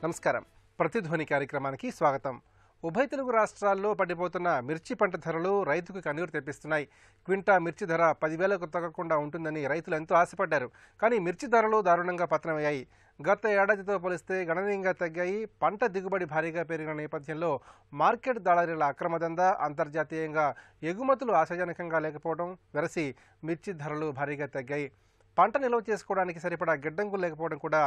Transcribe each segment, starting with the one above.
నమస్కారం. ప్రతిధ్వని కార్యక్రమానికి స్వాగతం. ఉభయ తెలుగు రాష్ట్రాల్లో పడిపోతున్న మిర్చి పంట ధరలు రైతుకు కన్నీరు తెప్పిస్తున్నాయి. క్వింటా మిర్చి ధర 10,000కు తగ్గకుండా ఉంటుందని రైతులు ఎంతో ఆశపడ్డారు. కానీ మిర్చి ధరలు దారుణంగా పతనమయ్యాయి. గత ఏడాదితో పోలిస్తే గణనీయంగా తగ్గాయి. పంట దిగుబడి భారీగా పెరిగిన నేపథ్యంలో మార్కెట్ దళారీల అక్రమదందా, అంతర్జాతీయంగా ఎగుమతులు ఆశాజనకంగా లేకపోవడం వెరసి మిర్చి ధరలు భారీగా తగ్గాయి. పంట నిల్వ చేసుకోవడానికి సరిపడా గిడ్డంగులు లేకపోవడం కూడా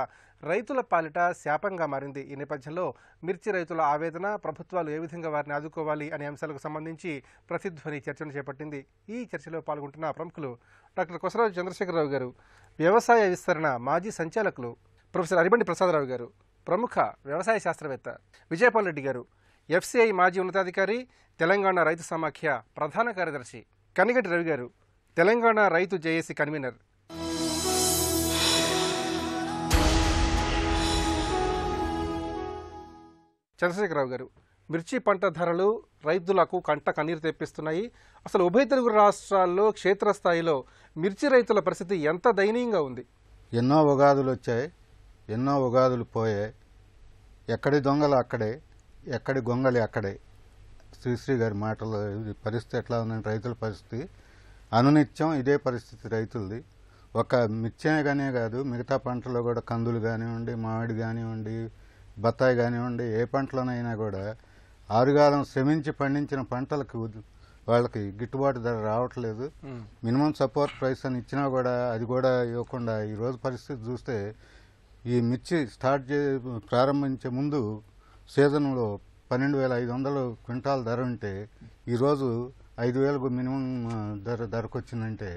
రైతుల పాలిట శాపంగా మారింది. ఈ నేపథ్యంలో మిర్చి రైతుల ఆవేదన, ప్రభుత్వాలు ఏ విధంగా వారిని ఆదుకోవాలి అనే అంశాలకు సంబంధించి ప్రతిధ్వని చర్చను చేపట్టింది. ఈ చర్చలో పాల్గొంటున్న ప్రముఖులు డాక్టర్ కొసరాజు చంద్రశేఖరరావు గారు, వ్యవసాయ విస్తరణ మాజీ సంచాలకులు ప్రొఫెసర్ అరిబండి ప్రసాదరావు గారు, ప్రముఖ వ్యవసాయ శాస్త్రవేత్త విజయపాల్ రెడ్డి గారు, ఎఫ్సిఐ మాజీ ఉన్నతాధికారి, తెలంగాణ రైతు సమాఖ్య ప్రధాన కార్యదర్శి కనిగటి రవి గారు, తెలంగాణ రైతు జేఏసీ కన్వీనర్ చంద్రశేఖరరావు గారు. మిర్చి పంట ధరలు రైతులకు కంట కన్నీరు తెప్పిస్తున్నాయి. అసలు ఉభయ తెలుగు రాష్ట్రాల్లో క్షేత్రస్థాయిలో మిర్చి రైతుల పరిస్థితి ఎంత దయనీయంగా ఉంది? ఎన్నో ఉగాదులు వచ్చాయి, ఎన్నో ఉగాదులు పోయాయి. ఎక్కడి దొంగలు అక్కడే, ఎక్కడి గొంగలి అక్కడే. శ్రీశ్రీ గారి మాటలు. ఇది పరిస్థితి ఎట్లా ఉందంటే రైతుల పరిస్థితి అనునిత్యం ఇదే పరిస్థితి రైతులది. ఒక మిర్చిగానే కాదు, మిగతా పంటలో కూడా కందులు కానివ్వండి, మామిడి కానివ్వండి, బత్తాయి కానివ్వండి, ఏ పంటలోనైనా కూడా ఆరుగాలం శ్రమించి పండించిన పంటలకు వాళ్ళకి గిట్టుబాటు ధర రావట్లేదు. మినిమం సపోర్ట్ ప్రైస్ అని ఇచ్చినా కూడా అది కూడా ఇవ్వకుండా ఈరోజు పరిస్థితి చూస్తే ఈ మిర్చి ప్రారంభించే ముందు సీజన్లో 12,500 క్వింటాల్ ధర ఉంటే ఈరోజు 5,000 మినిమం ధరకు వచ్చిందంటే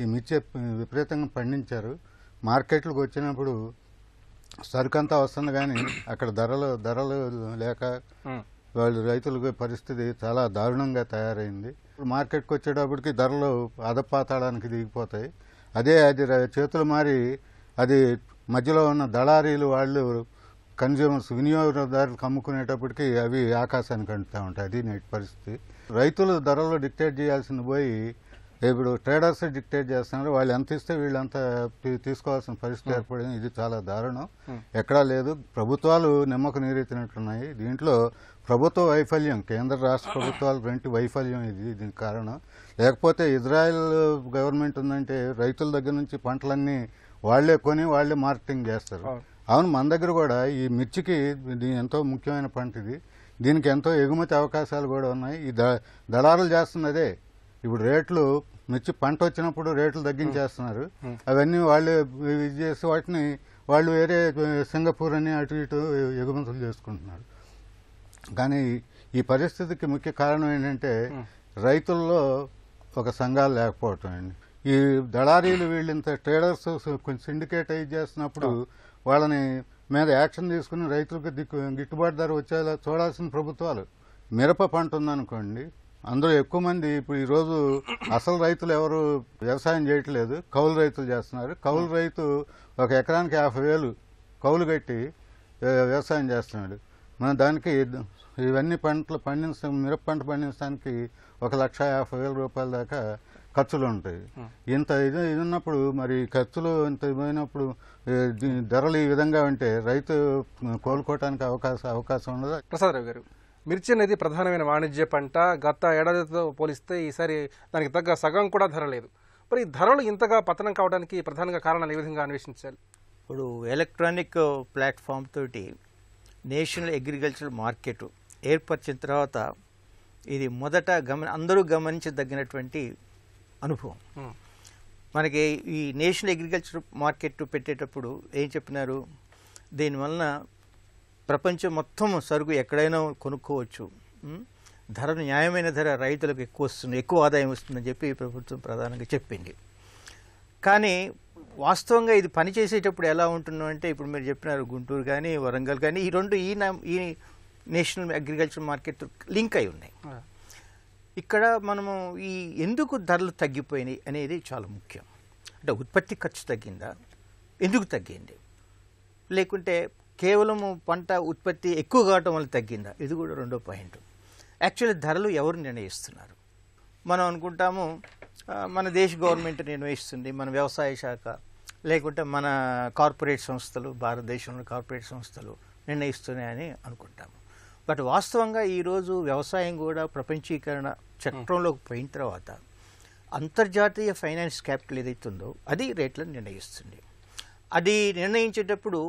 ఈ మిర్చి విపరీతంగా పండించారు. మార్కెట్లకు వచ్చినప్పుడు సరుకంతా వస్తుంది కానీ అక్కడ ధరలు లేక వాళ్ళు రైతుల పరిస్థితి చాలా దారుణంగా తయారైంది. మార్కెట్కి వచ్చేటప్పటికి ధరలు అదపాతాడానికి దిగిపోతాయి. అది చేతులు మారి అది మధ్యలో ఉన్న దళారీలు వాళ్ళు కన్జ్యూమర్స్ వినియోగదారులకు అమ్ముకునేటప్పటికి అవి ఆకాశానికి అంటుతూ ఉంటాయి. అది నేటి పరిస్థితి. రైతులు ధరలు డిక్టేట్ చేయాల్సింది పోయి ఇప్పుడు ట్రేడర్స్ డిక్టేట్ చేస్తున్నారు. వాళ్ళు ఎంత ఇస్తే వీళ్ళంతా తీసుకోవాల్సిన పరిస్థితి ఏర్పడింది. ఇది చాలా దారుణం, ఎక్కడా లేదు. ప్రభుత్వాలు నిమ్మకు నీరెత్తినట్లున్నాయి. దీంట్లో ప్రభుత్వ వైఫల్యం, కేంద్ర రాష్ట్ర ప్రభుత్వాలు రెంటి వైఫల్యం దీనికి కారణం. లేకపోతే ఇజ్రాయెల్ గవర్నమెంట్ ఉందంటే రైతుల దగ్గర నుంచి పంటలన్నీ వాళ్లే కొని వాళ్లే మార్కెటింగ్ చేస్తారు. అవును, మన దగ్గర కూడా ఈ మిర్చికి ఎంతో ముఖ్యమైన పంట ఇది. దీనికి ఎంతో ఎగుమతి అవకాశాలు కూడా ఉన్నాయి. ఈ దళారులు చేస్తున్నదే. ఇప్పుడు రేట్లు మిర్చి పంట వచ్చినప్పుడు రేట్లు తగ్గించేస్తున్నారు. అవన్నీ వాళ్ళు ఇది చేసి వాటిని వాళ్ళు వేరే సింగపూర్ అని అటు ఇటు ఎగుమతులు చేసుకుంటున్నారు. కానీ ఈ పరిస్థితికి ముఖ్య కారణం ఏంటంటే రైతుల్లో ఒక సంఘాలు లేకపోవటం అండి. ఈ దళారీలు వీళ్ళంత ట్రేడర్స్ కొంచెం సిండికేటైజ్ చేస్తున్నప్పుడు వాళ్ళని మీద యాక్షన్ తీసుకుని రైతులకు గిట్టుబాటు ధర వచ్చేలా చూడాల్సిన ప్రభుత్వాలు. మిరప పంట ఉందనుకోండి, అందులో ఎక్కువ మంది ఇప్పుడు ఈరోజు అసలు రైతులు ఎవరు వ్యవసాయం చేయట్లేదు, కౌలు రైతులు చేస్తున్నారు. కౌలు రైతు ఒక ఎకరానికి 50,000 కౌలు కట్టి వ్యవసాయం చేస్తున్నాడు. మన దానికి ఇవన్నీ పంటలు మిరప పంట పండించడానికి 1,50,000 రూపాయల దాకా ఖర్చులు ఉంటాయి. ఇంత ఇది ఉన్నప్పుడు మరి ఖర్చులు ఇంత ఇదైనప్పుడు ధరలు ఈ విధంగా ఉంటే రైతు కోలుకోవడానికి అవకాశం ఉండదు. ప్రసాదరావు గారు, మిర్చి అనేది ప్రధానమైన వాణిజ్య పంట. గత ఏడాదితో పోలిస్తే ఈసారి దానికి తగ్గ సగం కూడా ధర లేదు. మరి ధరలు ఇంతగా పతనం కావడానికి ప్రధానంగా కారణాలు ఏ విధంగా అన్వేషించాలి? ఇప్పుడు ఎలక్ట్రానిక్ ప్లాట్ఫామ్ తోటి నేషనల్ అగ్రికల్చర్ మార్కెట్ ఏర్పరిచిన తర్వాత ఇది మొదట అందరూ గమనించదగినటువంటి అనుభవం. మనకి ఈ నేషనల్ అగ్రికల్చర్ మార్కెట్ పెట్టేటప్పుడు ఏం చెప్పినారు, దీనివలన ప్రపంచం మొత్తం సరుకు ఎక్కడైనా కొనుక్కోవచ్చు, ధరను న్యాయమైన ధర రైతులకు ఎక్కువ వస్తుంది, ఎక్కువ ఆదాయం వస్తుందని చెప్పి ప్రభుత్వం ప్రధానంగా చెప్పింది. కానీ వాస్తవంగా ఇది పనిచేసేటప్పుడు ఎలా ఉంటుందంటే ఇప్పుడు మీరు చెప్పినారు గుంటూరు కానీ వరంగల్ కానీ ఈ రెండు ఈ నేషనల్ అగ్రికల్చర్ మార్కెట్ లింక్ అయి ఉన్నాయి. ఇక్కడ మనము ఈ ఎందుకు ధరలు తగ్గిపోయినాయి అనేది చాలా ముఖ్యం. అంటే ఉత్పత్తి ఖర్చు తగ్గిందా, ఎందుకు తగ్గింది, లేకుంటే కేవలము పంట ఉత్పత్తి ఎక్కువ కావటం వల్ల తగ్గిందా, ఇది కూడా రెండో పాయింట్. యాక్చువల్లీ ధరలు ఎవరు నిర్ణయిస్తున్నారు? మనం అనుకుంటాము మన దేశ గవర్నమెంట్ నిర్వహిస్తుంది, మన వ్యవసాయ శాఖ లేకుంటే మన కార్పొరేట్ సంస్థలు, భారతదేశంలో కార్పొరేట్ సంస్థలు నిర్ణయిస్తున్నాయని అనుకుంటాము. బట్ వాస్తవంగా ఈరోజు వ్యవసాయం కూడా ప్రపంచీకరణ చక్రంలోకి పోయిన తర్వాత అంతర్జాతీయ ఫైనాన్స్ క్యాపిటల్ ఏదైతుందో అది రేట్లను నిర్ణయిస్తుంది. అది నిర్ణయించేటప్పుడు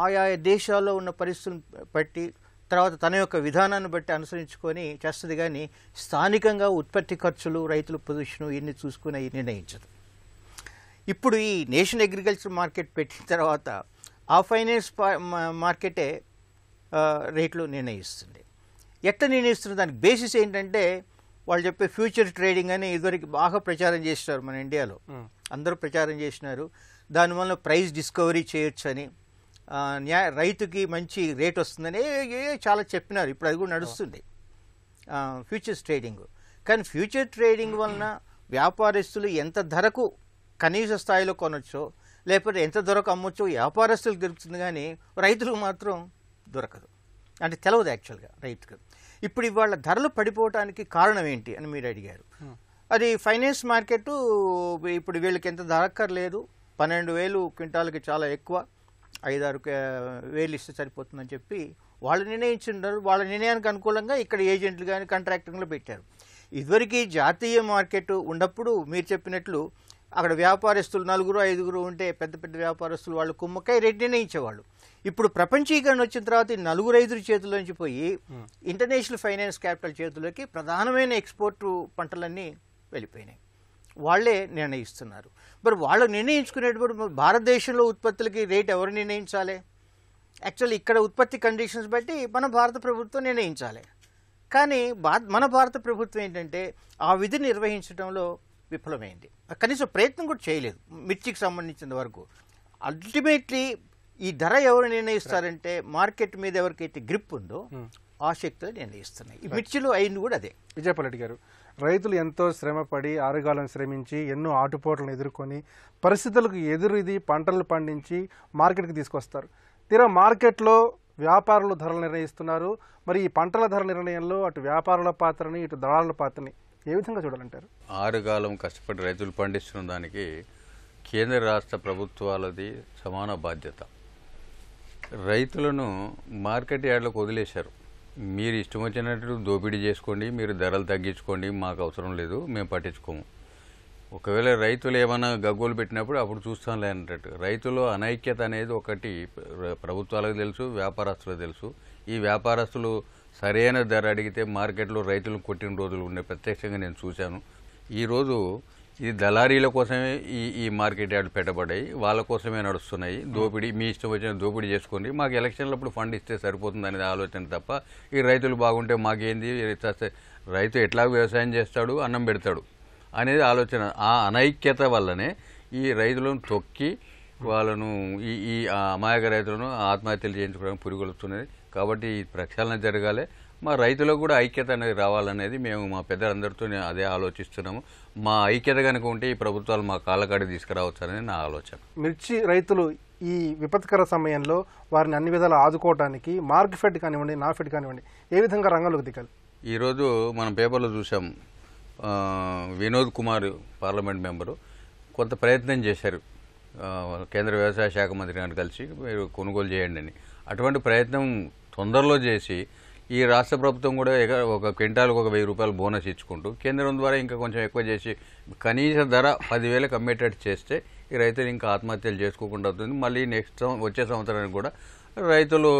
ఆయా దేశాల్లో ఉన్న పరిస్థితులను బట్టి తర్వాత తన యొక్క విధానాన్ని బట్టి అనుసరించుకొని చేస్తుంది, కానీ స్థానికంగా ఉత్పత్తి ఖర్చులు, రైతుల పొజిషను ఇవన్నీ చూసుకుని అవి నిర్ణయించదు. ఇప్పుడు ఈ నేషనల్ అగ్రికల్చర్ మార్కెట్ పెట్టిన తర్వాత ఆ ఫైనాన్స్ మార్కెటే రేట్లు నిర్ణయిస్తుంది. ఎట్లా నిర్ణయిస్తుంది? దానికి బేసిస్ ఏంటంటే వాళ్ళు చెప్పే ఫ్యూచర్ ట్రేడింగ్ అని ఇదివరకు బాగా ప్రచారం చేస్తారు మన ఇండియాలో, అందరూ ప్రచారం చేసినారు. దానివల్ల ప్రైస్ డిస్కవరీ చేయొచ్చు అని, రైతుకి మంచి రేట్ వస్తుందని చాలా చెప్పినారు. ఇప్పుడు అది కూడా నడుస్తుంది ఫ్యూచర్స్ ట్రేడింగ్. కానీ ఫ్యూచర్ ట్రేడింగ్ వలన వ్యాపారస్తులు ఎంత ధరకు కనీస స్థాయిలో కొనొచ్చో లేకపోతే ఎంత ధరకు అమ్మొచ్చో వ్యాపారస్తులకు దొరుకుతుంది, కానీ రైతులకు మాత్రం దొరకదు. అంటే తెలవదు యాక్చువల్గా రైతుకు. ఇప్పుడు ఇవాళ ధరలు పడిపోవడానికి కారణం ఏంటి అని మీరు అడిగారు. అది ఫైనాన్స్ మార్కెట్ ఇప్పుడు వీళ్ళకి ఎంత ధరక్కర్లేదు, 12,000 క్వింటాలకి చాలా ఎక్కువ, 5-6,000 ఇస్తే సరిపోతుందని చెప్పి వాళ్ళు నిర్ణయించున్నారు. వాళ్ళ నిర్ణయానికి అనుకూలంగా ఇక్కడ ఏజెంట్లు కానీ కాంట్రాక్టింగ్లో పెట్టారు. ఇదివరకు జాతీయ మార్కెట్ ఉన్నప్పుడు మీరు చెప్పినట్లు అక్కడ వ్యాపారస్తులు 4-5 ఉంటే పెద్ద పెద్ద వ్యాపారస్తులు వాళ్ళు కుమ్మకాయ రేట్ నిర్ణయించేవాళ్ళు. ఇప్పుడు ప్రపంచీకరణ వచ్చిన తర్వాత ఈ 4-5 చేతుల్లోంచి పోయి ఇంటర్నేషనల్ ఫైనాన్స్ క్యాపిటల్ చేతుల్లోకి ప్రధానమైన ఎక్స్పోర్ట్ పంటలన్నీ వెళ్ళిపోయినాయి. వాళ్లే నిర్ణయిస్తున్నారు. మరి వాళ్ళు నిర్ణయించుకునేటప్పుడు భారతదేశంలో ఉత్పత్తులకి రేట్ ఎవరు నిర్ణయించాలి? యాక్చువల్లీ ఇక్కడ ఉత్పత్తి కండిషన్స్ బట్టి మన భారత ప్రభుత్వం నిర్ణయించాలి. కానీ మన భారత ప్రభుత్వం ఏంటంటే ఆ విధిని నిర్వహించడంలో విఫలమైంది. కనీసం ప్రయత్నం కూడా చేయలేదు మిర్చికి సంబంధించిన వరకు. అల్టిమేట్లీ ఈ ధర ఎవరు నిర్ణయిస్తారంటే మార్కెట్ మీద ఎవరికైతే గ్రిప్ ఉందో ఆ శక్తులు నిర్ణయిస్తున్నాయి. ఈ మిర్చిలో అయింది కూడా అదే. విజయపల్లి గారు, రైతులు ఎంతో శ్రమపడి ఆరుగాలం శ్రమించి ఎన్నో ఆటుపోట్లను ఎదుర్కొని పరిస్థితులకు ఎదురుది పంటలు పండించి మార్కెట్కి తీసుకొస్తారు. తీరా మార్కెట్లో వ్యాపారులు ధరలు నిర్ణయిస్తున్నారు. మరి ఈ పంటల ధర నిర్ణయంలో అటు వ్యాపారుల పాత్రని ఇటు దళారుల పాత్రని ఏ విధంగా చూడాలంటారు? ఆరుగాలం కష్టపడి రైతులు పండిస్తున్న దానికి కేంద్ర రాష్ట్ర ప్రభుత్వాలది సమాన బాధ్యత. రైతులను మార్కెట్ యార్డ్లకు వదిలేశారు. మీరు ఇష్టం వచ్చినట్టు దోపిడీ చేసుకోండి, మీరు ధరలు తగ్గించుకోండి, మాకు అవసరం లేదు, మేము పట్టించుకోము. ఒకవేళ రైతులు ఏమైనా గగ్గోలు పెట్టినప్పుడు అప్పుడు చూస్తాంలే అన్నట్టు. రైతులు అనైక్యత అనేది ఒకటి ప్రభుత్వాలకు తెలుసు, వ్యాపారస్తులకు తెలుసు. ఈ వ్యాపారస్తులు సరైన ధర అడిగితే మార్కెట్లో రైతులు కొట్టిన రోజులు ఉన్నాయి, ప్రత్యక్షంగా నేను చూశాను. ఈరోజు ఇది దళారీల కోసమే ఈ మార్కెట్ యార్డ్లు పెట్టబడ్డాయి, వాళ్ళ కోసమే నడుస్తున్నాయి. దోపిడీ మీ ఇష్టం వచ్చిన దోపిడీ చేసుకోండి, మాకు ఎలక్షన్లప్పుడు ఫండ్ ఇస్తే సరిపోతుంది అనేది ఆలోచన తప్ప ఈ రైతులు బాగుంటే మాకేంది, రైతు ఎట్లా వ్యవసాయం చేస్తాడు, అన్నం పెడతాడు అనేది ఆలోచన. ఆ అనైక్యత వల్లనే ఈ రైతులను తొక్కి వాళ్ళను ఈ అమాయక రైతులను ఆత్మహత్యలు చేయించుకోవడానికి పురిగొలుస్తున్నది. కాబట్టి ఈ ప్రక్షాళన జరగాలి, మా రైతులకు కూడా ఐక్యత అనేది రావాలనేది మేము మా పెద్దలందరితో అదే ఆలోచిస్తున్నాము. మా ఐక్యత కనుక ఉంటే ఈ ప్రభుత్వాలు మా కాళ్ళకాడి తీసుకురావచ్చు అనేది నా ఆలోచన. మిర్చి రైతులు ఈ విపత్కర సమయంలో వారిని అన్ని విధాలు ఆదుకోవడానికి మార్కెట్ కానివ్వండి, నాఫెడ్ కానివ్వండి ఏ విధంగా రంగంలోకి దిగాలి? ఈరోజు మనం పేపర్లో చూసాం, వినోద్ కుమార్ పార్లమెంట్ మెంబరు కొంత ప్రయత్నం చేశారు కేంద్ర వ్యవసాయ శాఖ మంత్రి గారిని కలిసి మీరు కొనుగోలు చేయండి అని. అటువంటి ప్రయత్నం తొందరలో చేసి ఈ రాష్ట్ర ప్రభుత్వం కూడా ఒక క్వింటాల్కి ₹1,000 బోనస్ ఇచ్చుకుంటూ కేంద్రం ద్వారా ఇంకా కొంచెం ఎక్కువ చేసి కనీస ధర 10,000 అమ్మేటట్టు చేస్తే ఈ రైతులు ఇంకా ఆత్మహత్యలు చేసుకోకుండా అవుతుంది. మళ్ళీ వచ్చే సంవత్సరానికి కూడా రైతులు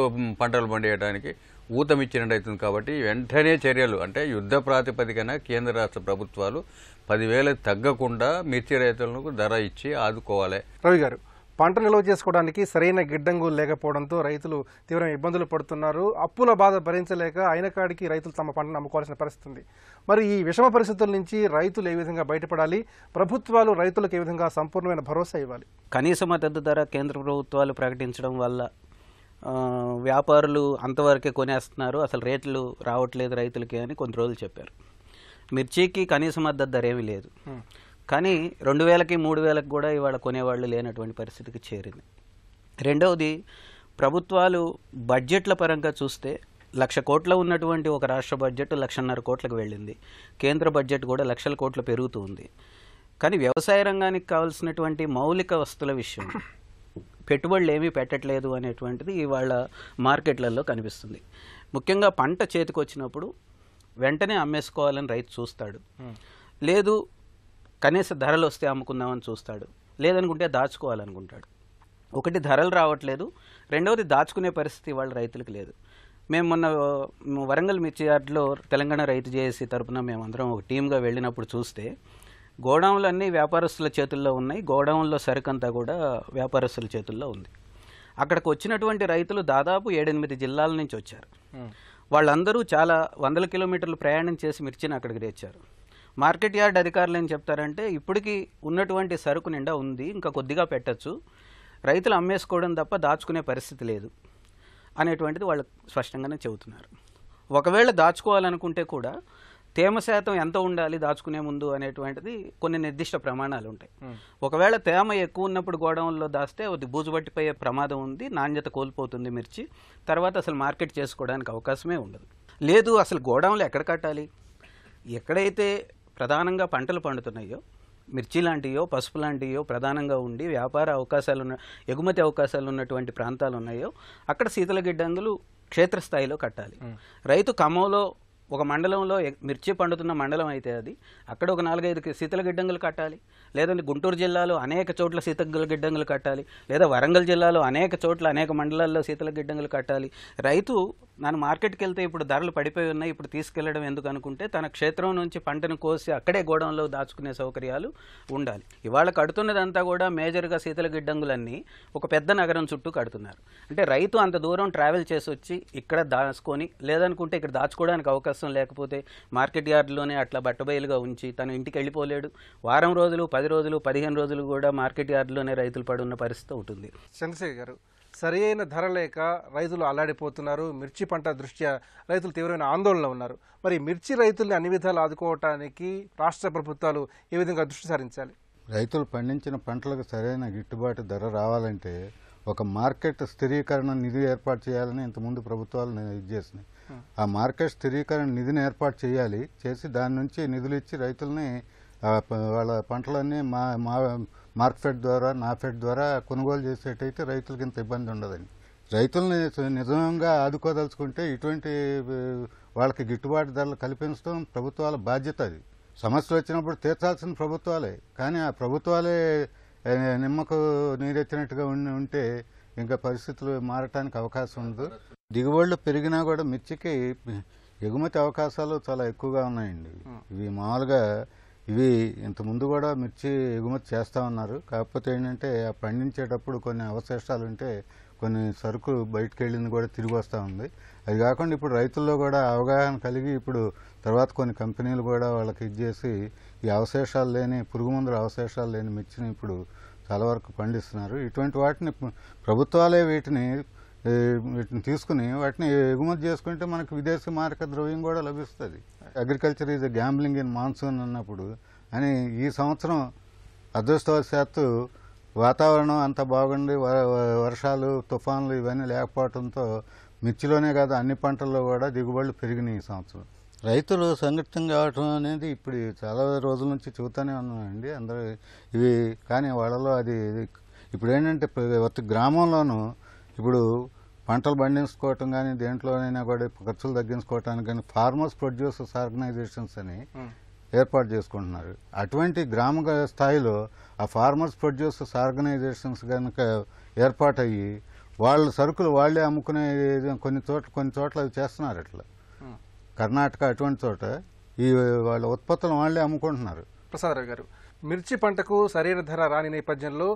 పంటలు పండియడానికి ఊతమిచ్చినట్టు అవుతుంది. కాబట్టి వెంటనే చర్యలు అంటే యుద్ధ ప్రాతిపదికన కేంద్ర రాష్ట్ర ప్రభుత్వాలు 10,000 తగ్గకుండా మిర్చి రైతులకు ధర ఇచ్చి ఆదుకోవాలి. రవి గారు, పంట నిల్వ చేసుకోవడానికి సరైన గిడ్డంగు లేకపోవడంతో రైతులు తీవ్రమైన ఇబ్బందులు పడుతున్నారు. అప్పుల బాధ భరించలేక అయిన కాడికి రైతులు తమ పంటను అమ్ముకోవాల్సిన పరిస్థితి ఉంది. మరి ఈ విషమ పరిస్థితుల నుంచి రైతులు ఏ విధంగా బయటపడాలి? ప్రభుత్వాలు రైతులకు ఏ విధంగా సంపూర్ణమైన భరోసా ఇవ్వాలి? కనీస మద్దతు ధర కేంద్ర ప్రభుత్వాలు ప్రకటించడం వల్ల వ్యాపారులు అంతవరకే కొనేస్తున్నారు, అసలు రేట్లు రావట్లేదు రైతులకి అని కొన్ని రోజులు చెప్పారు. మిర్చికి కనీస మద్దతు ధర ఏమీ లేదు, కానీ 2,000కి 3,000కి కూడా ఇవాళ కొనేవాళ్ళు లేనటువంటి పరిస్థితికి చేరింది. రెండవది, ప్రభుత్వాలు బడ్జెట్ల పరంగా చూస్తే 1,00,000 కోట్ల ఉన్నటువంటి ఒక రాష్ట్ర బడ్జెట్ 1,50,000 కోట్లకు వెళ్ళింది. కేంద్ర బడ్జెట్ కూడా లక్షల కోట్లు పెరుగుతూ ఉంది. కానీ వ్యవసాయ రంగానికి కావాల్సినటువంటి మౌలిక వస్తువుల విషయం పెట్టుబడులు ఏమీ పెట్టట్లేదు అనేటువంటిది ఇవాళ మార్కెట్లలో కనిపిస్తుంది. ముఖ్యంగా పంట చేతికి వచ్చినప్పుడు వెంటనే అమ్మేసుకోవాలని రైతు చూస్తాడు, లేదు కనీస ధరలు వస్తే అమ్ముకుందామని చూస్తాడు, లేదనుకుంటే దాచుకోవాలనుకుంటాడు. ఒకటి ధరలు రావట్లేదు, రెండవది దాచుకునే పరిస్థితి వాళ్ళ రైతులకు లేదు. మేము మొన్న వరంగల్ మిర్చి యార్డ్లో తెలంగాణ రైతు జేఏసీ తరపున మేమందరం ఒక టీమ్గా వెళ్ళినప్పుడు చూస్తే గోడౌన్లు అన్నీ వ్యాపారస్తుల చేతుల్లో ఉన్నాయి, గోడౌన్లో సరుకంతా కూడా వ్యాపారస్తుల చేతుల్లో ఉంది. అక్కడికి వచ్చినటువంటి రైతులు దాదాపు 7-8 జిల్లాల నుంచి వచ్చారు. వాళ్ళందరూ చాలా వందల కిలోమీటర్లు ప్రయాణం చేసి మిర్చిని అక్కడికి తెచ్చారు. మార్కెట్ యార్డ్ అధికారులు ఏం చెప్తారంటే ఇప్పటికీ ఉన్నటువంటి సరుకు నిండా ఉంది, ఇంకా కొద్దిగా పెట్టచ్చు, రైతులు అమ్మేసుకోవడం తప్ప దాచుకునే పరిస్థితి లేదు అనేటువంటిది వాళ్ళు స్పష్టంగానే చెబుతున్నారు. ఒకవేళ దాచుకోవాలనుకుంటే కూడా తేమ శాతం ఎంత ఉండాలి దాచుకునే ముందు అనేటువంటిది కొన్ని నిర్దిష్ట ప్రమాణాలు ఉంటాయి. ఒకవేళ తేమ ఎక్కువ ఉన్నప్పుడు గోడౌన్లో దాస్తే అది బూజుబట్టిపోయే ప్రమాదం ఉంది, నాణ్యత కోల్పోతుంది మిర్చి, తర్వాత అసలు మార్కెట్ చేసుకోవడానికి అవకాశమే ఉండదు. లేదు అసలు గోడౌన్లు ఎక్కడ కట్టాలి, ఎక్కడైతే ప్రధానంగా పంటలు పండుతున్నాయో మిర్చి లాంటియో పసుపు లాంటియో ప్రధానంగా ఉండి వ్యాపార అవకాశాలు ఎగుమతి అవకాశాలు ఉన్నటువంటి ప్రాంతాలు ఉన్నాయో అక్కడ శీతల గిడ్డంగులు క్షేత్రస్థాయిలో కట్టాలి. రైతు ఖమ్మంలో ఒక మండలంలో మిర్చి పండుతున్న మండలం అయితే అది అక్కడ ఒక 4-5 శీతల గిడ్డంగులు కట్టాలి, లేదంటే గుంటూరు జిల్లాలో అనేక చోట్ల శీతల గిడ్డంగులు కట్టాలి, లేదా వరంగల్ జిల్లాలో అనేక చోట్ల అనేక మండలాల్లో శీతల గిడ్డంగులు కట్టాలి. రైతు నన్ను మార్కెట్కి వెళ్తే ఇప్పుడు ధరలు పడిపోయి ఉన్నాయి, ఇప్పుడు తీసుకెళ్లడం ఎందుకు అనుకుంటే తన క్షేత్రం నుంచి పంటను కోసి అక్కడే గోడౌన్లో దాచుకునే సౌకర్యాలు ఉండాలి. ఇవాళ కడుతున్నదంతా కూడా మేజర్గా శీతల గిడ్డంగులన్నీ ఒక పెద్ద నగరం చుట్టూ కడుతున్నారు. అంటే రైతు అంత దూరం ట్రావెల్ చేసి వచ్చి ఇక్కడ దాచుకొని, లేదనుకుంటే ఇక్కడ దాచుకోవడానికి అవకాశం లేకపోతే మార్కెట్ యార్డ్లోనే అట్లా బట్టబయలుగా ఉంచి తను ఇంటికి వెళ్ళిపోలేడు. వారం రోజులు 10 రోజులు 15 రోజులు కూడా మార్కెట్ యార్డ్లోనే రైతులు పడున్న పరిస్థితి ఉంటుంది. చంద్రశేఖర్ గారు, సరి అయిన ధర లేక రైతులు అల్లాడిపోతున్నారు. మిర్చి పంట దృష్ట్యా రైతులు తీవ్రమైన ఆందోళనలో ఉన్నారు. మరి మిర్చి రైతుల్ని అన్ని విధాలు ఆదుకోవటానికి రాష్ట్ర ప్రభుత్వాలు ఏ విధంగా దృష్టి సారించాలి? రైతులు పండించిన పంటలకు సరైన గిట్టుబాటు ధర రావాలంటే ఒక మార్కెట్ స్థిరీకరణ నిధి ఏర్పాటు చేయాలని ఇంతకుముందు ప్రభుత్వాలు ఇది చేసినాయి. ఆ మార్కెట్ స్థిరీకరణ నిధిని ఏర్పాటు చేయాలి, చేసి దాని నుంచి నిధులు ఇచ్చి రైతుల్ని వాళ్ళ పంటలన్నీ మార్కెట్ ద్వారా నాఫెడ్ ద్వారా కొనుగోలు చేసేటైతే రైతులకి ఇంత ఇబ్బంది ఉండదండి. రైతుల్ని నిజంగా ఆదుకోదలుచుకుంటే ఇటువంటి వాళ్ళకి గిట్టుబాటు ధరలు కల్పించడం ప్రభుత్వాల బాధ్యత. అది సమస్యలు వచ్చినప్పుడు తీర్చాల్సిన ప్రభుత్వాలే, కానీ ఆ ప్రభుత్వాలే నిమ్మకు నీరెత్తినట్టుగా ఉంటే ఇంకా పరిస్థితులు మారటానికి అవకాశం ఉండదు. దిగుబడులు పెరిగినా కూడా మిర్చికి ఎగుమతి అవకాశాలు చాలా ఎక్కువగా ఉన్నాయండి. ఇవి మామూలుగా ఇవి ఇంతకుముందు కూడా మిర్చి ఎగుమతి చేస్తూ ఉన్నారు. కాకపోతే ఏంటంటే ఆ పండించేటప్పుడు కొన్ని అవశేషాలు ఉంటే కొన్ని సరుకు బయటకు వెళ్ళింది కూడా తిరిగి వస్తూ ఉంది. అది కాకుండా ఇప్పుడు రైతుల్లో కూడా అవగాహన కలిగి ఇప్పుడు తర్వాత కొన్ని కంపెనీలు కూడా వాళ్ళకి ఇచ్చేసి ఈ అవశేషాలు లేని పురుగు మందుల అవశేషాలు లేని మిర్చిని ఇప్పుడు చాలా వరకు పండిస్తున్నారు. ఇటువంటి వాటిని ప్రభుత్వాలే వీటిని తీసుకుని వాటిని ఎగుమతి చేసుకుంటే మనకు విదేశీ మారక ద్రవ్యం కూడా లభిస్తుంది. Agriculture is a gambling in monsoon అన్నప్పుడు అని ఈ సంవత్సరం అదృష్టవశాత్తు వాతావరణం అంత బాగుండి వర్షాలు తుఫాన్లు ఇవన్నీ లేకపోవడంతో మిర్చిలోనే కాదు అన్ని పంటల్లో కూడా దిగుబడులు పెరిగినాయి ఈ సంవత్సరం. రైతులు సంఘటితం కావటం అనేది ఇప్పుడు చాలా రోజుల నుంచి చూస్తూనే ఉన్నామండి అందరూ ఇవి. కానీ వాళ్ళలో అది ఇప్పుడు ఏంటంటే ప్రతి గ్రామంలోనూ ఇప్పుడు పంటలు పండించుకోవటం కానీ దేంట్లోనైనా కూడా ఖర్చులు తగ్గించుకోవటానికి కానీ ఫార్మర్స్ ప్రొడ్యూసర్స్ ఆర్గనైజేషన్స్ అని ఏర్పాటు చేసుకుంటున్నారు. అటువంటి గ్రామ స్థాయిలో ఆ ఫార్మర్స్ ప్రొడ్యూసర్స్ ఆర్గనైజేషన్స్ కనుక ఏర్పాటయ్యి వాళ్ళ సరుకులు వాళ్లే అమ్ముకునే కొన్ని చోట్ల అవి చేస్తున్నారు. అట్లా కర్ణాటక అటువంటి చోట ఈ వాళ్ళ ఉత్పత్తులను వాళ్లే అమ్ముకుంటున్నారు. ప్రసాదరావు గారు, మిర్చి పంటకు సరైన ధర రాని నేపథ్యంలో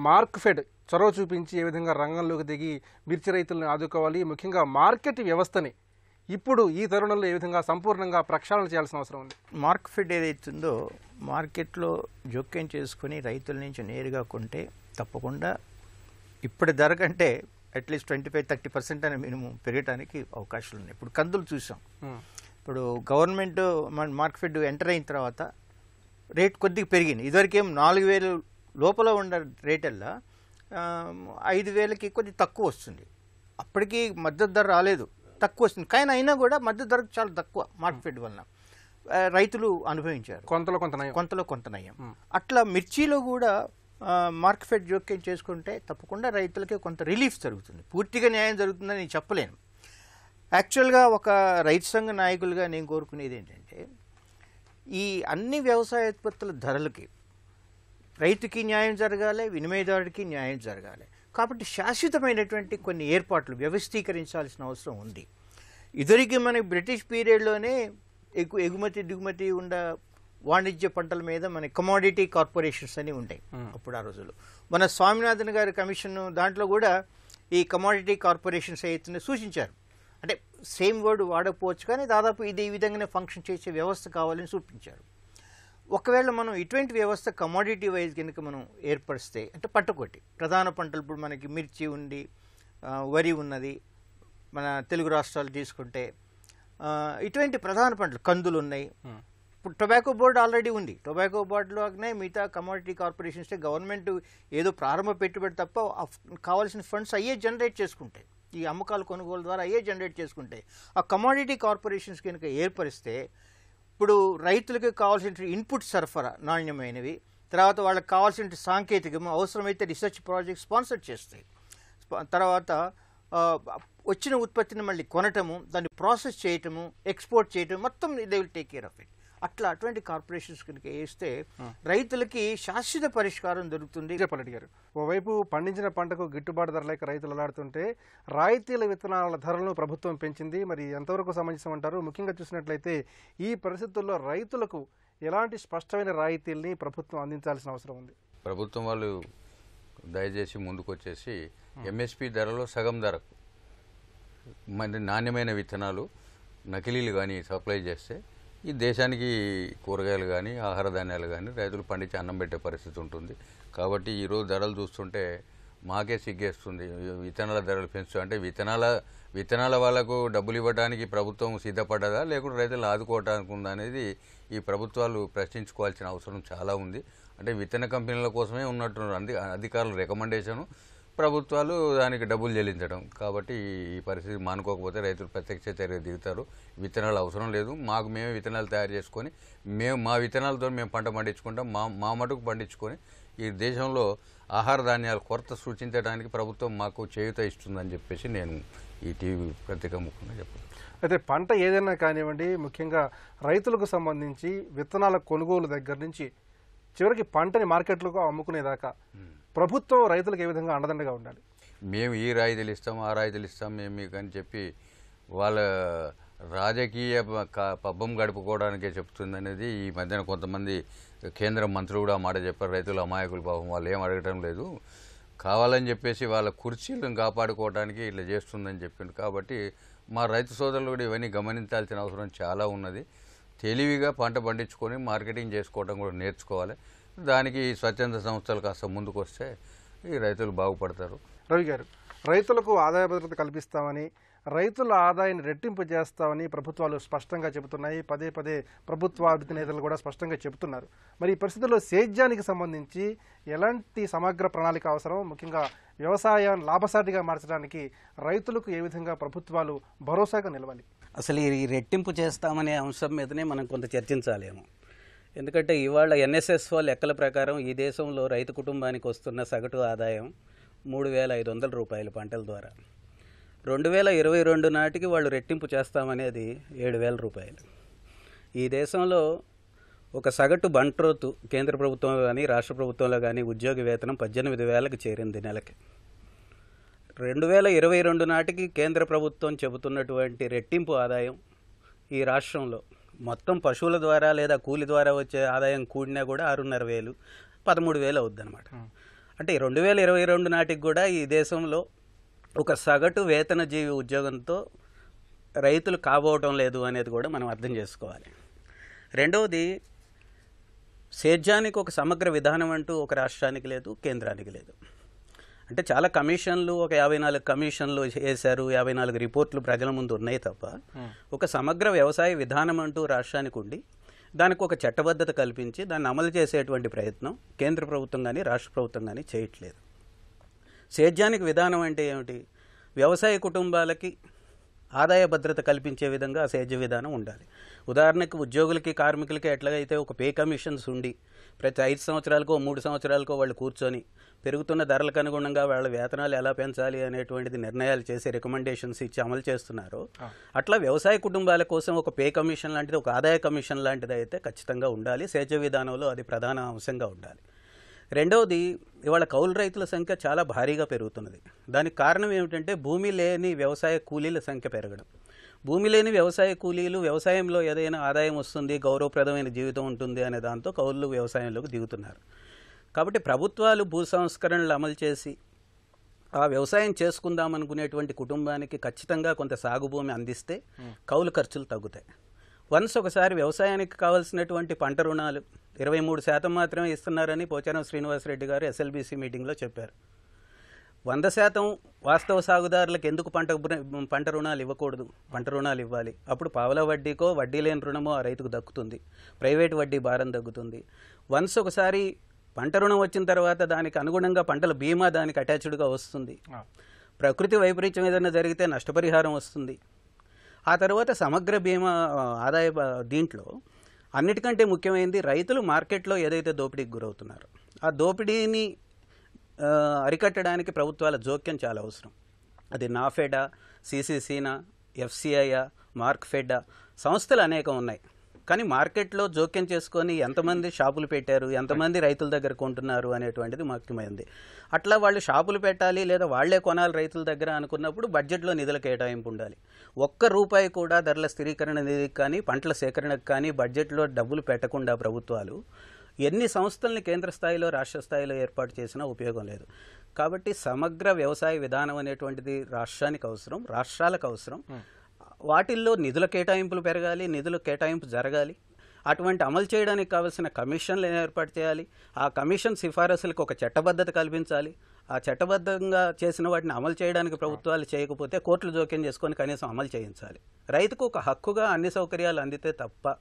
మార్క్ఫెడ్ చొరవ చూపించి ఏ విధంగా రంగంలోకి దిగి మిర్చి రైతులను ఆదుకోవాలి, ముఖ్యంగా మార్కెట్ వ్యవస్థని ఇప్పుడు ఈ తరుణంలో ఏ విధంగా సంపూర్ణంగా ప్రక్షాళన చేయాల్సిన అవసరం ఉంది? మార్క్ఫెడ్ ఏదైతుందో మార్కెట్లో జోక్యం చేసుకుని రైతుల నుంచి నేరుగా కొంటే తప్పకుండా ఇప్పటి ధర కంటే అట్లీస్ట్ 25-30% అనే మినిమం పెరగడానికి అవకాశాలు ఉన్నాయి. ఇప్పుడు కందులు చూసాం, ఇప్పుడు గవర్నమెంట్ మార్కెట్ ఎంటర్ అయిన తర్వాత రేట్ కొద్దిగా పెరిగింది. ఇదివరకేం 4,000 లోపల ఉన్న రేటల్లా 5,000కి కొద్దిగా తక్కువ వస్తుంది. అప్పటికి మద్దతు ధర రాలేదు, తక్కువ వస్తుంది. కానీ అయినా కూడా మద్దతు ధర చాలా తక్కువ మార్కెట్ వలన రైతులు అనుభవించారు. కొంతలో కొంత నయం. అట్లా మిర్చిలో కూడా మార్కెట్ జోక్యం చేసుకుంటే తప్పకుండా రైతులకి కొంత రిలీఫ్ జరుగుతుంది. పూర్తిగా న్యాయం జరుగుతుందని నేను చెప్పలేను. యాక్చువల్గా ఒక రైతు సంఘ నాయకులుగా నేను కోరుకునేది ఏంటంటే, ఈ అన్ని వ్యవసాయ ఉత్పత్తుల ధరలకి రైతుకి న్యాయం జరగాలి, వినిమయదారుడికి న్యాయం జరగాలి. కాబట్టి శాశ్వతమైనటువంటి కొన్ని ఏర్పాట్లు వ్యవస్థీకరించాల్సిన అవసరం ఉంది. ఇదివరకు మన బ్రిటిష్ పీరియడ్లోనే ఎగుమతి దిగుమతి ఉండ వాణిజ్య పంటల మీద మన కమోడిటీ కార్పొరేషన్స్ అని ఉంటాయి అప్పుడు ఆ రోజుల్లో. మన స్వామినాథన్ గారి కమిషన్ దాంట్లో కూడా ఈ కమోడిటీ కార్పొరేషన్స్ అయితే సూచించారు. అంటే సేమ్ వర్డ్ వాడకపోవచ్చు, కానీ దాదాపు ఇది ఈ విధంగానే ఫంక్షన్ చేసే వ్యవస్థ కావాలని చూపించారు. ఒకవేళ మనం ఇటువంటి వ్యవస్థ కమోడిటీ వైజ్ కనుక మనం ఏర్పరిస్తే, అంటే పట్టుకొట్టి ప్రధాన పంటలు ఇప్పుడు మనకి మిర్చి ఉంది, వరి ఉన్నది, మన తెలుగు రాష్ట్రాలు తీసుకుంటే ఇటువంటి ప్రధాన పంటలు కందులు ఉన్నాయి. ఇప్పుడు టొబాకో బోర్డు ఆల్రెడీ ఉంది. టొబాకో బోర్డులోనే మిగతా కమోడిటీ కార్పొరేషన్స్ గవర్నమెంట్ ఏదో ప్రారంభ పెట్టుబడి తప్ప కావాల్సిన ఫండ్స్ అయ్యే జనరేట్ చేసుకుంటాయి. ఈ అమ్మకాలు కొనుగోలు ద్వారా అయ్యే జనరేట్ చేసుకుంటాయి. ఆ కమోడిటీ కార్పొరేషన్స్ కనుక ఏర్పరిస్తే ఇప్పుడు రైతులకు కావాల్సిన ఇన్పుట్ సరఫరా నాణ్యమైనవి, తర్వాత వాళ్ళకి కావాల్సిన సాంకేతికం, అవసరమైతే రీసెర్చ్ ప్రాజెక్ట్ స్పాన్సర్ చేస్తాయి. తర్వాత వచ్చిన ఉత్పత్తిని మళ్ళీ కొనటము, దాన్ని ప్రాసెస్ చేయటము, ఎక్స్పోర్ట్ చేయటం, మొత్తం they will take care of it. అటువంటి కార్పొరేషన్స్ కనుక వేస్తే రైతులకి శాశ్వత పరిష్కారం దొరుకుతుంది. పల్లెటి గారు, ఓవైపు పండించిన పంటకు గిట్టుబాటు ధర లేక రైతులు అలాడుతుంటే రాయితీల విత్తనాల ధరలను ప్రభుత్వం పెంచింది. మరి ఎంతవరకు సమంజసం అంటారు? ముఖ్యంగా చూసినట్లయితే ఈ పరిస్థితుల్లో రైతులకు ఎలాంటి స్పష్టమైన రాయితీల్ని ప్రభుత్వం అందించాల్సిన అవసరం ఉంది? ప్రభుత్వం వాళ్ళు దయచేసి ముందుకొచ్చేసి ఎంఎస్పి ధరలో సగం ధరకు మరి నాణ్యమైన విత్తనాలు నకిలీలు కానీ సప్లై చేస్తే ఈ దేశానికి కూరగాయలు కానీ ఆహార ధాన్యాలు కానీ రైతులు పండించి అన్నం పెట్టే పరిస్థితి ఉంటుంది. కాబట్టి ఈరోజు ధరలు చూస్తుంటే మాకే సిగ్గేస్తుంది. విత్తనాల ధరలు పెంచు అంటే విత్తనాల వాళ్ళకు డబ్బులు ఇవ్వడానికి ప్రభుత్వం సిద్ధపడ్డదా, లేకుంటే రైతులను ఆదుకోవడానికి ఉందా అనేది ఈ ప్రభుత్వాలు ప్రశ్నించుకోవాల్సిన అవసరం చాలా ఉంది. అంటే విత్తన కంపెనీల కోసమే ఉన్నట్టు అధికారుల రికమెండేషను, ప్రభుత్వాలు దానికి డబ్బులు చెల్లించడం. కాబట్టి ఈ పరిస్థితి మానుకోకపోతే రైతులు ప్రత్యక్ష చర్య దిగుతారు. విత్తనాలు అవసరం లేదు, మాకు మేమే విత్తనాలు తయారు చేసుకొని మా విత్తనాలతో మేము పంట పండించుకుంటాం, మా మటుకు పండించుకొని ఈ దేశంలో ఆహార ధాన్యాల కొరత సూచించడానికి ప్రభుత్వం మాకు చేయూత ఇస్తుందని చెప్పేసి నేను ఈ టీవీ పత్రిక ముఖ్యంగా చెప్పాను. అయితే పంట ఏదైనా కానివ్వండి, ముఖ్యంగా రైతులకు సంబంధించి విత్తనాల కొనుగోలు దగ్గర నుంచి చివరికి పంటని మార్కెట్లకు అమ్ముకునేదాకా ప్రభుత్వం రైతులకు ఏ విధంగా అండదండగా ఉండాలి? మేము ఈ రాయితీలు ఇస్తాం, ఆ రాయితీలు ఇస్తాం మేము మీకు అని చెప్పి వాళ్ళ రాజకీయ పబ్బం గడుపుకోవడానికే చెప్తుంది అనేది ఈ మధ్యన కొంతమంది కేంద్ర మంత్రులు కూడా మాట చెప్పారు. రైతులు అమాయకులు, పాపం వాళ్ళు ఏం అడగటం లేదు, కావాలని చెప్పేసి వాళ్ళ కుర్చీలను కాపాడుకోవడానికి ఇట్లా చేస్తుందని చెప్పింది. కాబట్టి మా రైతు సోదరులు కూడా ఇవన్నీ గమనించాల్సిన అవసరం చాలా ఉన్నది. తెలివిగా పంట పండించుకొని మార్కెటింగ్ చేసుకోవడం కూడా నేర్చుకోవాలి. దానికి స్వచ్ఛంద సంస్థలు కాస్త ముందుకు వస్తే ఈ రైతులు బాగుపడతారు. రవి గారు, రైతులకు ఆదాయ భద్రత కల్పిస్తామని, రైతుల ఆదాయాన్ని రెట్టింపు చేస్తామని ప్రభుత్వాలు స్పష్టంగా చెబుతున్నాయి. పదే పదే ప్రభుత్వ అధినేతలు కూడా స్పష్టంగా చెబుతున్నారు. మరి ఈ పరిస్థితుల్లో సేద్యానికి సంబంధించి ఎలాంటి సమగ్ర ప్రణాళిక అవసరం? ముఖ్యంగా వ్యవసాయాన్ని లాభసాటిగా మార్చడానికి రైతులకు ఏ విధంగా ప్రభుత్వాలు భరోసాగా నిలవాలి? అసలు ఈ రెట్టింపు చేస్తామనే అంశం మీదనే మనం కొంత చర్చించాలేమో. ఎందుకంటే ఇవాళ ఎన్ఎస్ఎస్ఓ లెక్కల ప్రకారం ఈ దేశంలో రైతు కుటుంబానికి వస్తున్న సగటు ఆదాయం 3,500 రూపాయలు పంటల ద్వారా. 2022 నాటికి వాళ్ళు రెట్టింపు చేస్తామనేది 7,000 రూపాయలు. ఈ దేశంలో ఒక సగటు బంట్రోతు కేంద్ర ప్రభుత్వంలో కానీ రాష్ట్ర ప్రభుత్వంలో కానీ ఉద్యోగి వేతనం 18,000కి చేరింది నెలకి. 2022 నాటికి కేంద్ర ప్రభుత్వం చెబుతున్నటువంటి రెట్టింపు ఆదాయం ఈ రాష్ట్రంలో మొత్తం పశువుల ద్వారా లేదా కూలి ద్వారా వచ్చే ఆదాయం కూడినా కూడా 6,500, 13,000 అవుద్ది అనమాట. అంటే 2022 నాటికి కూడా ఈ దేశంలో ఒక సగటు వేతనజీవి ఉద్యోగంతో రైతులు కాబోవటం లేదు అనేది కూడా మనం అర్థం చేసుకోవాలి. రెండవది, సేద్యానికి ఒక సమగ్ర విధానం అంటూ ఒక రాష్ట్రానికి లేదు, కేంద్రానికి లేదు. అంటే చాలా కమిషన్లు, ఒక 54 కమిషన్లు వేశారు, 54 రిపోర్ట్లు ప్రజల ముందు ఉన్నాయి తప్ప ఒక సమగ్ర వ్యవసాయ విధానం అంటూ రాష్ట్రానికి ఉండి దానికి ఒక చట్టబద్ధత కల్పించి దాన్ని అమలు చేసేటువంటి ప్రయత్నం కేంద్ర ప్రభుత్వం కానీ రాష్ట్ర ప్రభుత్వం కానీ చేయట్లేదు. సేద్యానికి విధానం అంటే ఏమిటి? వ్యవసాయ కుటుంబాలకి ఆదాయ భద్రత కల్పించే విధంగా ఆ సేద్య విధానం ఉండాలి. ఉదాహరణకు ఉద్యోగులకి కార్మికులకి ఎట్లాగైతే ఒక పే కమిషన్స్ ఉండి ప్రతి 5 సంవత్సరాలకో 3 సంవత్సరాలకో వాళ్ళు కూర్చొని పెరుగుతున్న ధరలకు అనుగుణంగా వాళ్ళ వేతనాలు ఎలా పెంచాలి అనేటువంటిది నిర్ణయాలు చేసి రికమెండేషన్స్ ఇచ్చి అమలు చేస్తున్నారో అట్లా వ్యవసాయ కుటుంబాల కోసం ఒక పే కమిషన్ లాంటిది, ఒక ఆదాయ కమిషన్ లాంటిది అయితే ఖచ్చితంగా ఉండాలి. సేద్య విధానంలో అది ప్రధాన అంశంగా ఉండాలి. రెండవది, ఇవాళ కౌలు రైతుల సంఖ్య చాలా భారీగా పెరుగుతున్నది. దానికి కారణం ఏమిటంటే భూమి లేని వ్యవసాయ కూలీల సంఖ్య పెరగడం. భూమి లేని వ్యవసాయ కూలీలు వ్యవసాయంలో ఏదైనా ఆదాయం వస్తుంది, గౌరవప్రదమైన జీవితం ఉంటుంది అనే దాంతో కౌలు వ్యవసాయంలోకి దిగుతున్నారు. కాబట్టి ప్రభుత్వాలు భూ సంస్కరణలు అమలు చేసి ఆ వ్యవసాయం చేసుకుందాం అనుకునేటువంటి కుటుంబానికి ఖచ్చితంగా కొంత సాగు భూమి అందిస్తే కౌలు ఖర్చులు తగ్గుతాయి. వన్స్ ఒకసారి వ్యవసాయానికి కావాల్సినటువంటి పంట రుణాలు 23% మాత్రమే ఇస్తున్నారని పోచారం శ్రీనివాసరెడ్డి గారు ఎస్ఎల్బీసీ మీటింగ్లో చెప్పారు. 100% వాస్తవ సాగుదారులకు ఎందుకు పంట రుణాలు ఇవ్వకూడదు? పంట రుణాలు ఇవ్వాలి. అప్పుడు పావలా వడ్డీకో వడ్డీ లేని రుణమో ఆ రైతుకు దక్కుతుంది, ప్రైవేట్ వడ్డీ భారం తగ్గుతుంది. వన్స్ ఒకసారి పంట రుణం వచ్చిన తర్వాత దానికి అనుగుణంగా పంటల బీమా దానికి అటాచ్డ్గా వస్తుంది. ప్రకృతి వైపరీత్యం ఏదైనా జరిగితే నష్టపరిహారం వస్తుంది. ఆ తర్వాత సమగ్ర బీమా ఆదాయ దీంట్లో అన్నిటికంటే ముఖ్యమైనది రైతులు మార్కెట్లో ఏదైతే దోపిడీకి గురవుతున్నారో ఆ దోపిడీని అరికట్టడానికి ప్రభుత్వాల జోక్యం చాలా అవసరం. అది నాఫెడా, సిసిసినా, ఎఫ్సిఐయా, మార్క్ఫెడా సంస్థలు అనేకం ఉన్నాయి. కానీ మార్కెట్లో జోక్యం చేసుకొని ఎంతమంది షాపులు పెట్టారు, ఎంతమంది రైతుల దగ్గర కొంటున్నారు అనేటువంటిది ముఖ్యమైనది. అట్లా వాళ్ళు షాపులు పెట్టాలి లేదా వాళ్లే కొనాలి రైతుల దగ్గర అనుకున్నప్పుడు బడ్జెట్లో నిధుల కేటాయింపు ఉండాలి. ₹1 కూడా ధరల స్థిరీకరణ నిధికి కానీ పంటల సేకరణకు కానీ బడ్జెట్లో డబ్బులు పెట్టకుండా ప్రభుత్వాలు ఎన్ని సంస్థల్ని కేంద్ర స్థాయిలో రాష్ట్ర స్థాయిలో ఏర్పాటు చేసినా ఉపయోగం లేదు. కాబట్టి సమగ్ర వ్యవసాయ విధానం అనేటువంటిది రాష్ట్రానికి అవసరం, రాష్ట్రాలకు అవసరం. వాటిల్లో నిధుల కేటాయింపులు పెరగాలి, నిధుల కేటాయింపు జరగాలి. అటువంటి అమలు చేయడానికి కావాల్సిన కమిషన్లు ఏర్పాటు చేయాలి. ఆ కమిషన్ సిఫారసులకు ఒక చట్టబద్ధత కల్పించాలి. ఆ చట్టబద్ధంగా చేసిన వాటిని అమలు చేయడానికి ప్రభుత్వాలు చేయకపోతే కోర్టులు జోక్యం చేసుకొని కనీసం అమలు చేయించాలి. రైతుకు ఒక హక్కుగా అన్ని సౌకర్యాలు అందితే తప్ప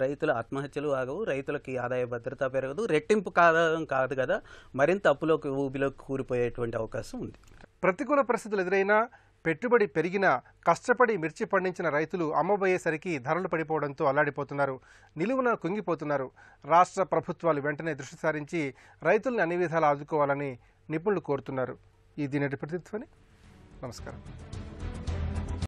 రైతుల ఆత్మహత్యలు ఆగవు, రైతులకి ఆదాయ భద్రత పెరగదు, రెట్టింపు కాదు కదా, మరింత అప్పులోకి ఊబిలోకి కూరిపోయేటువంటి అవకాశం ఉంది. ప్రతికూల పరిస్థితులు ఎదురైనా పెట్టుబడి పెరిగినా కష్టపడి మిర్చి పండించిన రైతులు అమ్మబోయేసరికి ధరలు పడిపోవడంతో అల్లాడిపోతున్నారు, నిలువున కుంగిపోతున్నారు. రాష్ట్ర ప్రభుత్వాలు వెంటనే దృష్టి సారించి రైతుల్ని అన్ని విధాలా ఆదుకోవాలని నిపుణులు కోరుతున్నారు. ఈ దీని ప్రతిధ్వని. నమస్కారం.